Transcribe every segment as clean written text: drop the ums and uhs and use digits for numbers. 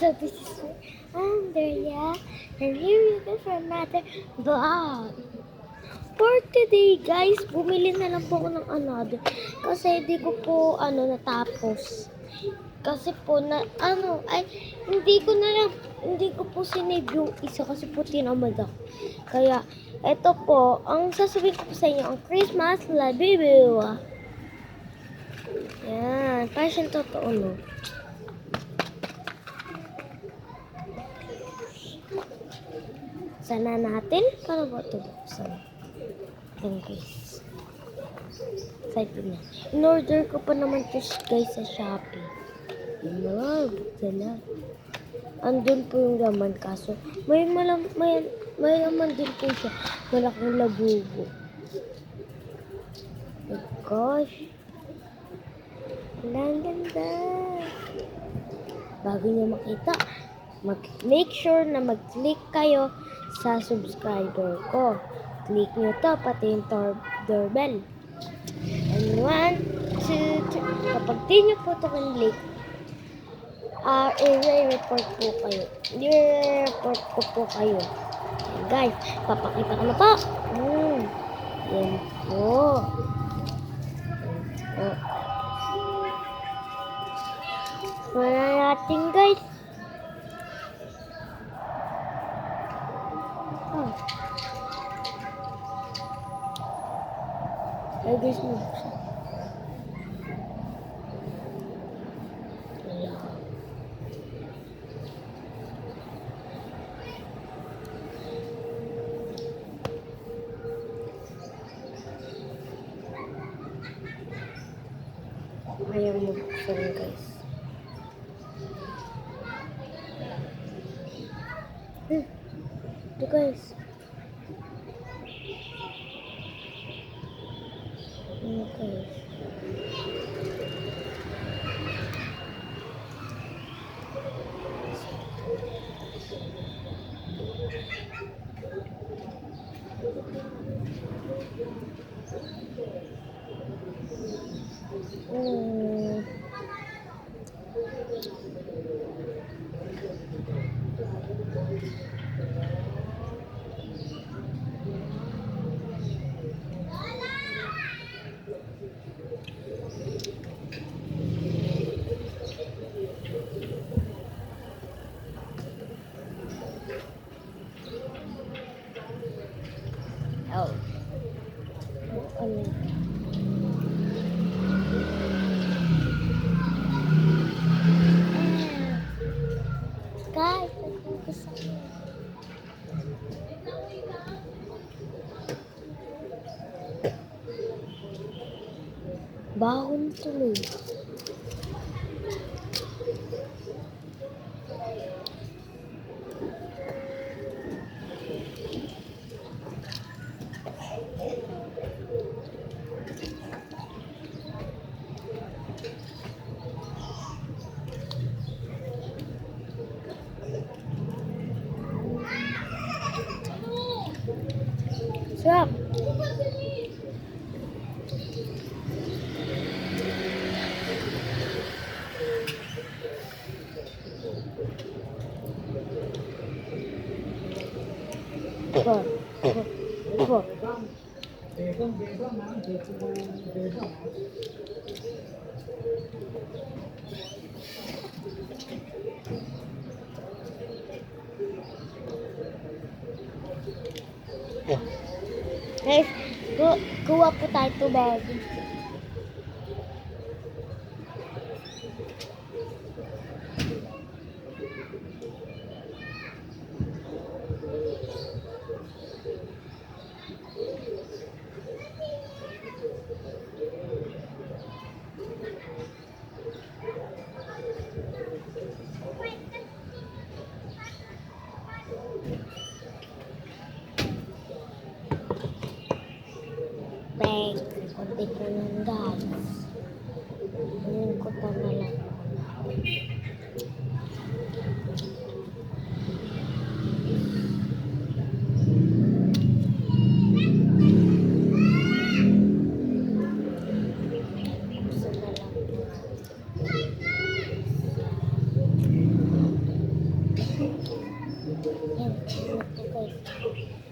So this is Andrea, and here you go for another vlog. For today guys, bumili na lang po ako ng another. Kasi hindi ko po natapos. Kasi po hindi ko po sinave yung isa kasi po tinamad ako. Kaya, eto po, ang sasabihin ko po sa inyo, ang Christmas live review. Yan, parang siyang totoo, no? Sana natin, para ba ito buksan? Yan guys. Excited na. In-order ko pa naman ito guys sa Shopee. Yun na nga, buksan na. Andun po yung laman kaso. May laman din po siya. Malaking labubo. Oh gosh. Ang ganda. Bago nyo makita, make sure na mag-click kayo sa subscriber ko. Click nyo to, pati yung doorbell. And 1, 2, 3. Kapag di nyo po ito click, i-report po kayo. I-report ko po kayo. And guys, papakita ko na po. Yan po. Wala natin guys. Ay guys mo. Ayaw mo buksan guys. Ito guys. Okay. Oh. Guys, nagpugas ako. Bahon tuloy. Sarap. Ito. Guys, kuha po tayo tubig. Konti po lang guys. Lingkutan na lang. Gusto na lang.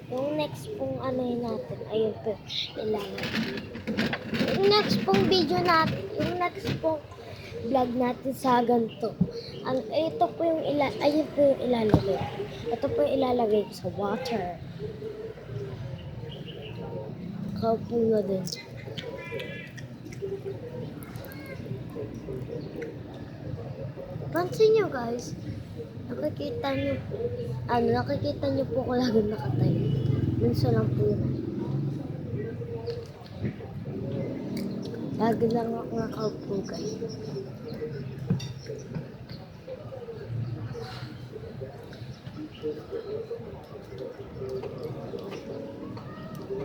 Yung next pong ano yun natin, ayun po, ilalagay. Yung next pong video natin, yung next pong vlog natin sa ganito. Ito po yung ayun po yung ilalagay. Ito po yung ilalagay ko sa water. Kaupo na din. Pansin nyo guys, nakikita nyo po ko lagi nakatayo. Minsan lang po yun. Lagi lang ako nakaupo guys.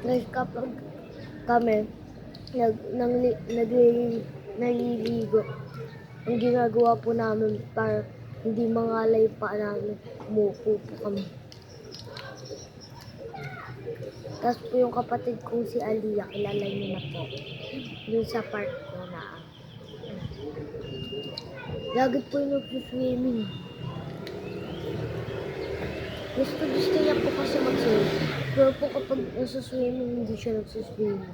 Guys, kapag kami naliligo, ang ginagawa po namin para hindi mangalay pa namin, umupo po kami. Tapos po yung kapatid kong si Aliyah, kilala niyo na po. Dun sa park ko na. Lagi po yung nag-swimming. Gusto niya po kasi mag-swimming. Pero po kapag nasa-swimming, hindi siya nagsa-swimming.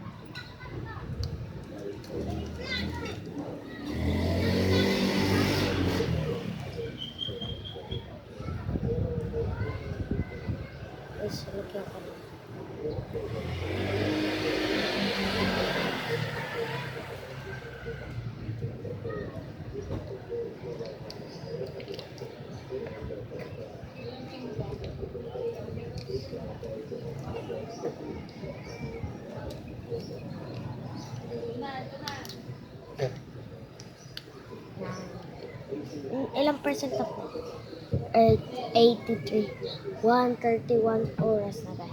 Guys, lagyan ko na. Ilang percent na po? 83. 131 oras na ba?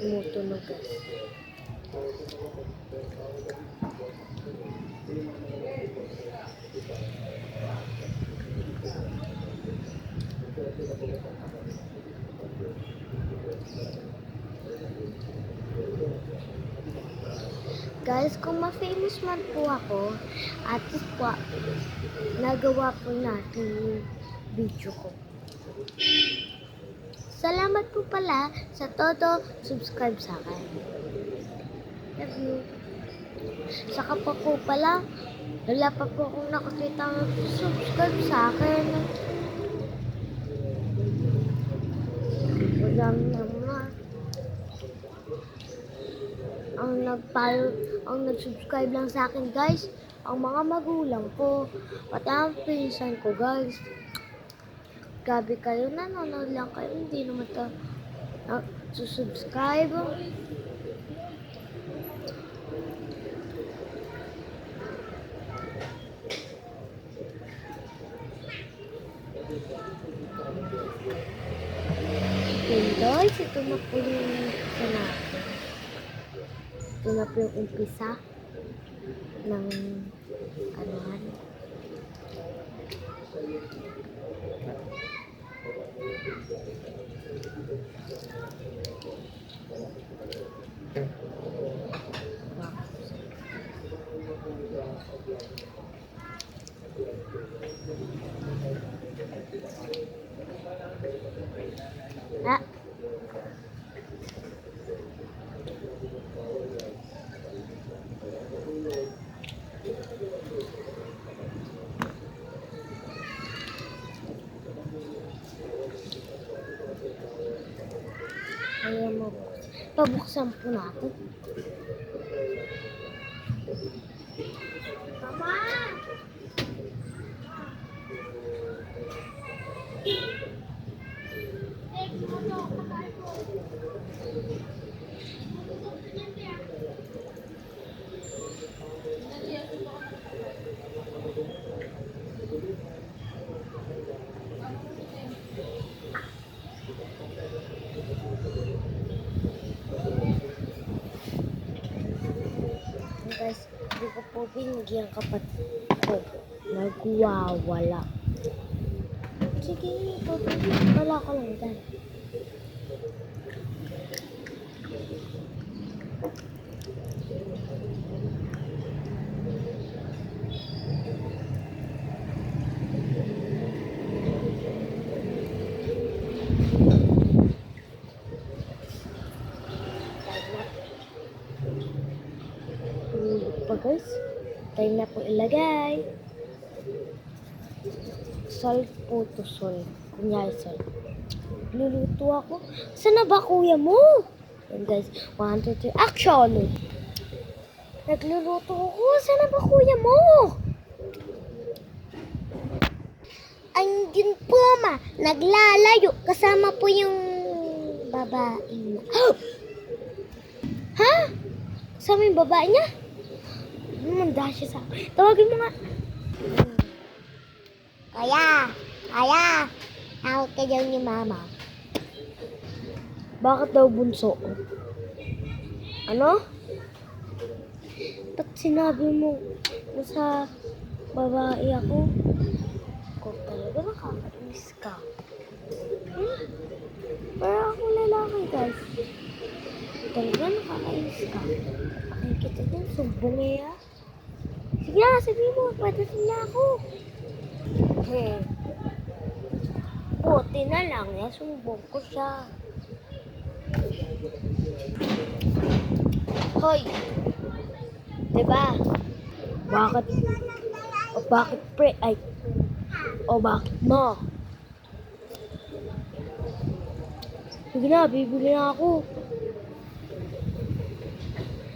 Tumutunog guys. Guys, kung ma-famous man po ako, at least po, nagawa po natin yung video ko. Salamat po pala sa todo subscribe sa akin. Love you. Saka pa po pala, wala pa po akong nakakita subscribe sa akin. Madami naman. Ang nag-subscribe lang sa akin guys, ang mga magulang ko, pati ang pinsan ko guys. Gabi kayo, nanonood lang kayo, hindi naman subscribe. Okay guys, ito na po yung umpisa natin. Ito na po yung umpisa ng anuhan. Ah. Ayan mo. Pabuksan po natin. Mama! Guys, hindi ko po binigyan kapatid ko. Nagwawala. Sige, wala ko lang dyan. guys. Tayo na po ilagay. Salt po to salt. Kunyari salt. Luluto ako. Saan na ba kuya mo? Yan guys. 1, 2, 3. Action! Nagluluto ako. Saan na ba kuya mo? Andun po ma. Naglalayo. Kasama po yung babae. Ha? Kasama yung babae niya? Manda siya sa... Tawagin mo nga. Kaya, tawag ka daw ni mama. Bakit daw bunso? Ano? Ba't sinabi mo na sa babae ako? Kung talaga nakakainis ka. Pero ako lalaki guys. Talaga nakakainis ka. Nakikita din, sumbong eh ah. Sige na, sabihin mo, pwede na ako. Buti na lang, sumbong ko siya. Hoy! Diba? Bakit? O bakit pre? Ay! O bakit mo? Sige na, bibili na ako.